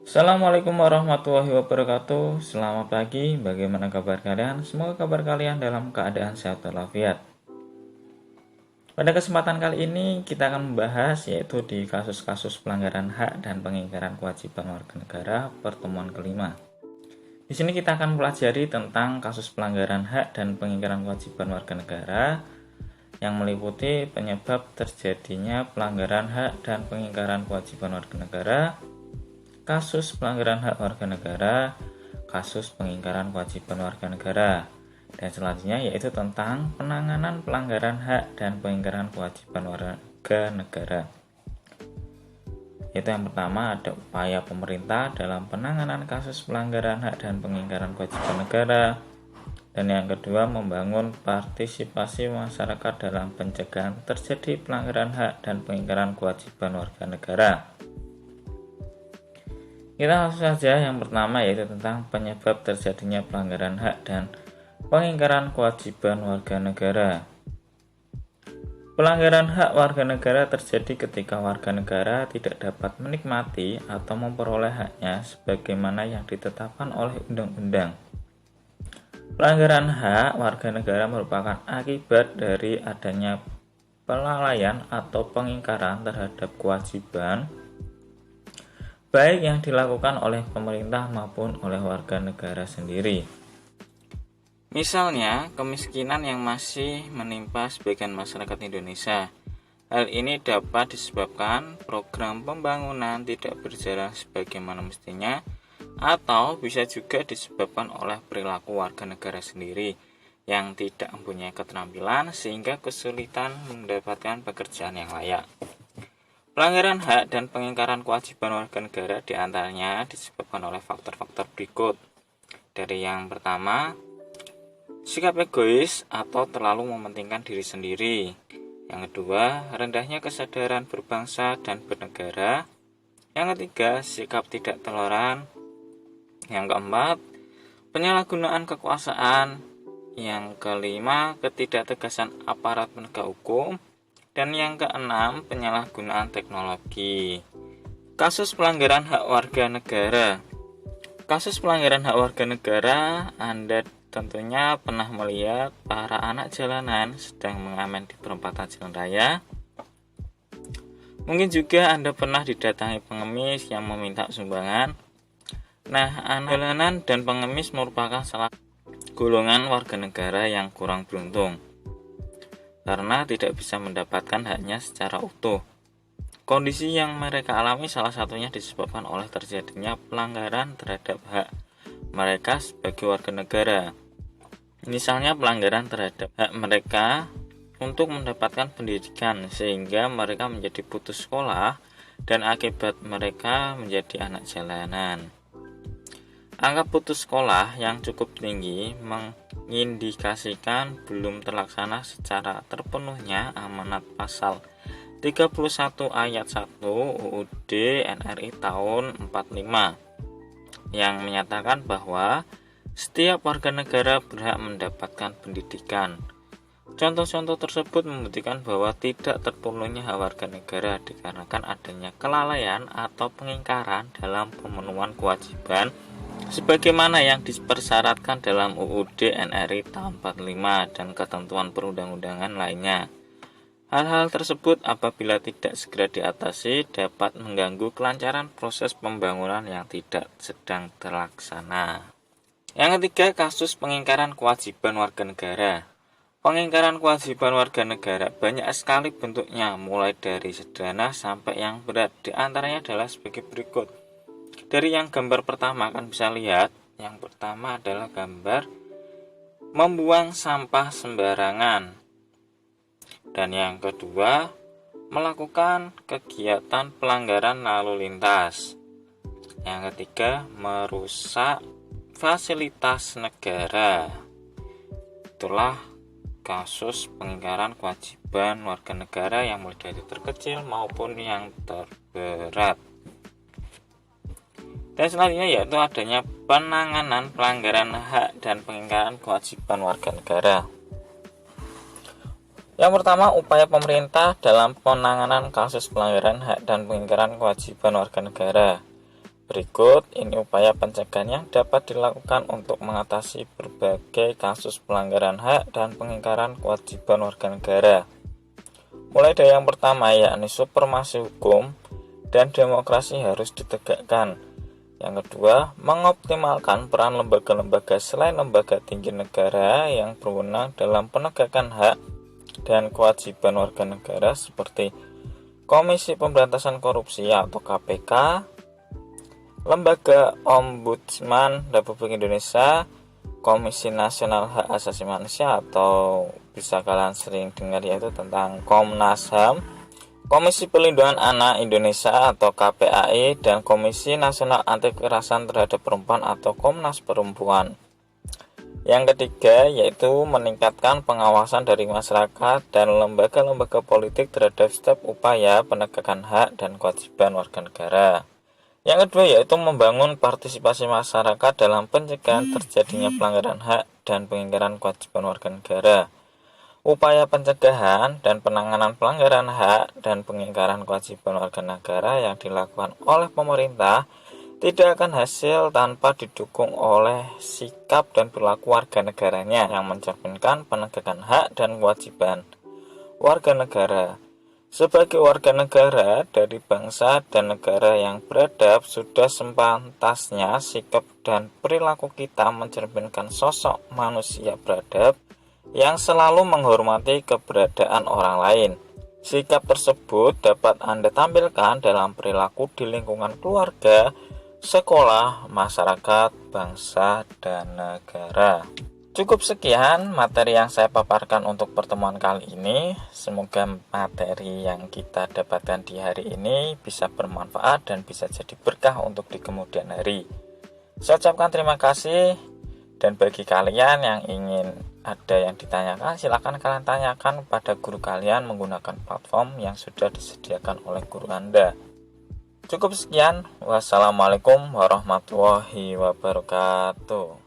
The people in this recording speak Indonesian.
Assalamualaikum warahmatullahi wabarakatuh. Selamat pagi, bagaimana kabar kalian? Semoga kabar kalian dalam keadaan sehat walafiat. Pada kesempatan kali ini kita akan membahas yaitu di kasus-kasus pelanggaran hak dan pengingkaran kewajiban warga negara pertemuan kelima. Di sini kita akan pelajari tentang kasus pelanggaran hak dan pengingkaran kewajiban warga negara yang meliputi penyebab terjadinya pelanggaran hak dan pengingkaran kewajiban warga negara, kasus pelanggaran hak warga negara, kasus pengingkaran kewajiban warga negara, dan selanjutnya yaitu tentang penanganan pelanggaran hak dan pengingkaran kewajiban warga negara. Yaitu yang pertama ada upaya pemerintah dalam penanganan kasus pelanggaran hak dan pengingkaran kewajiban negara, dan yang kedua membangun partisipasi masyarakat dalam pencegahan terjadi pelanggaran hak dan pengingkaran kewajiban warga negara. Kita langsung saja yang pertama yaitu tentang penyebab terjadinya pelanggaran hak dan pengingkaran kewajiban warga negara. Pelanggaran hak warga negara terjadi ketika warga negara tidak dapat menikmati atau memperoleh haknya sebagaimana yang ditetapkan oleh undang-undang. Pelanggaran hak warga negara merupakan akibat dari adanya pelalaian atau pengingkaran terhadap kewajiban baik yang dilakukan oleh pemerintah maupun oleh warga negara sendiri. Misalnya, kemiskinan yang masih menimpa sebagian masyarakat Indonesia. Hal ini dapat disebabkan program pembangunan tidak berjalan sebagaimana mestinya, atau bisa juga disebabkan oleh perilaku warga negara sendiri yang tidak mempunyai keterampilan sehingga kesulitan mendapatkan pekerjaan yang layak. Pelanggaran hak dan pengingkaran kewajiban warga negara diantaranya disebabkan oleh faktor-faktor berikut. Dari yang pertama, sikap egois atau terlalu mementingkan diri sendiri. Yang kedua, rendahnya kesadaran berbangsa dan bernegara. Yang ketiga, sikap tidak toleran. Yang keempat, penyalahgunaan kekuasaan. Yang kelima, ketidaktegasan aparat penegak hukum. Dan yang keenam, penyalahgunaan teknologi. Kasus pelanggaran hak warga negara. Kasus pelanggaran hak warga negara, Anda tentunya pernah melihat para anak jalanan sedang mengamen di perempatan jalan raya. Mungkin juga Anda pernah didatangi pengemis yang meminta sumbangan. Nah, anak jalanan dan pengemis merupakan salah golongan warga negara yang kurang beruntung karena tidak bisa mendapatkan haknya secara utuh. Kondisi yang mereka alami salah satunya disebabkan oleh terjadinya pelanggaran terhadap hak mereka sebagai warga negara. Misalnya pelanggaran terhadap hak mereka untuk mendapatkan pendidikan sehingga mereka menjadi putus sekolah dan akibat mereka menjadi anak jalanan. Angka putus sekolah yang cukup tinggi mengindikasikan belum terlaksana secara terpenuhnya amanat pasal 31 ayat 1 UUD NRI tahun 45 yang menyatakan bahwa setiap warga negara berhak mendapatkan pendidikan. Contoh-contoh tersebut membuktikan bahwa tidak terpenuhnya hak warga negara dikarenakan adanya kelalaian atau pengingkaran dalam pemenuhan kewajiban sebagaimana yang dipersyaratkan dalam UUD NRI tahun 45 dan ketentuan perundang-undangan lainnya. Hal-hal tersebut apabila tidak segera diatasi dapat mengganggu kelancaran proses pembangunan yang tidak sedang terlaksana. Yang ketiga, kasus pengingkaran kewajiban warga negara. Pengingkaran kewajiban warga negara banyak sekali bentuknya, mulai dari sederhana sampai yang berat. Di antaranya adalah sebagai berikut. Dari yang gambar pertama kan bisa lihat, yang pertama adalah gambar membuang sampah sembarangan. Dan yang kedua, melakukan kegiatan pelanggaran lalu lintas. Yang ketiga, merusak fasilitas negara. Itulah kasus pengingkaran kewajiban warga negara yang mulai dari terkecil maupun yang terberat. Dan selanjutnya yaitu adanya penanganan pelanggaran hak dan pengingkaran kewajiban warga negara. Yang pertama, upaya pemerintah dalam penanganan kasus pelanggaran hak dan pengingkaran kewajiban warga negara. Berikut ini upaya pencegahan yang dapat dilakukan untuk mengatasi berbagai kasus pelanggaran hak dan pengingkaran kewajiban warga negara. Mulai dari yang pertama, yakni supremasi hukum dan demokrasi harus ditegakkan. Yang kedua, mengoptimalkan peran lembaga-lembaga selain lembaga tinggi negara yang berwenang dalam penegakan hak dan kewajiban warga negara seperti Komisi Pemberantasan Korupsi atau KPK, Lembaga Ombudsman Republik Indonesia, Komisi Nasional Hak Asasi Manusia atau bisa kalian sering dengar yaitu tentang Komnas HAM, Komisi Perlindungan Anak Indonesia atau KPAI, dan Komisi Nasional Anti Kekerasan Terhadap Perempuan atau Komnas Perempuan. Yang ketiga yaitu meningkatkan pengawasan dari masyarakat dan lembaga-lembaga politik terhadap setiap upaya penegakan hak dan kewajiban warga negara. Yang kedua yaitu membangun partisipasi masyarakat dalam pencegahan terjadinya pelanggaran hak dan pengingkaran kewajiban warga negara. Upaya pencegahan dan penanganan pelanggaran hak dan pengingkaran kewajiban warga negara yang dilakukan oleh pemerintah tidak akan hasil tanpa didukung oleh sikap dan perilaku warga negaranya yang mencerminkan penegakan hak dan kewajiban warga negara. Sebagai warga negara dari bangsa dan negara yang beradab, sudah sepantasnya sikap dan perilaku kita mencerminkan sosok manusia beradab yang selalu menghormati keberadaan orang lain. Sikap tersebut dapat Anda tampilkan dalam perilaku di lingkungan keluarga, sekolah, masyarakat, bangsa, dan negara. Cukup sekian materi yang saya paparkan untuk pertemuan kali ini. Semoga materi yang kita dapatkan di hari ini bisa bermanfaat dan bisa jadi berkah untuk di kemudian hari. Saya ucapkan terima kasih, dan bagi kalian yang ingin ada yang ditanyakan, silakan kalian tanyakan pada guru kalian menggunakan platform yang sudah disediakan oleh guru Anda. Cukup sekian. Wassalamualaikum warahmatullahi wabarakatuh.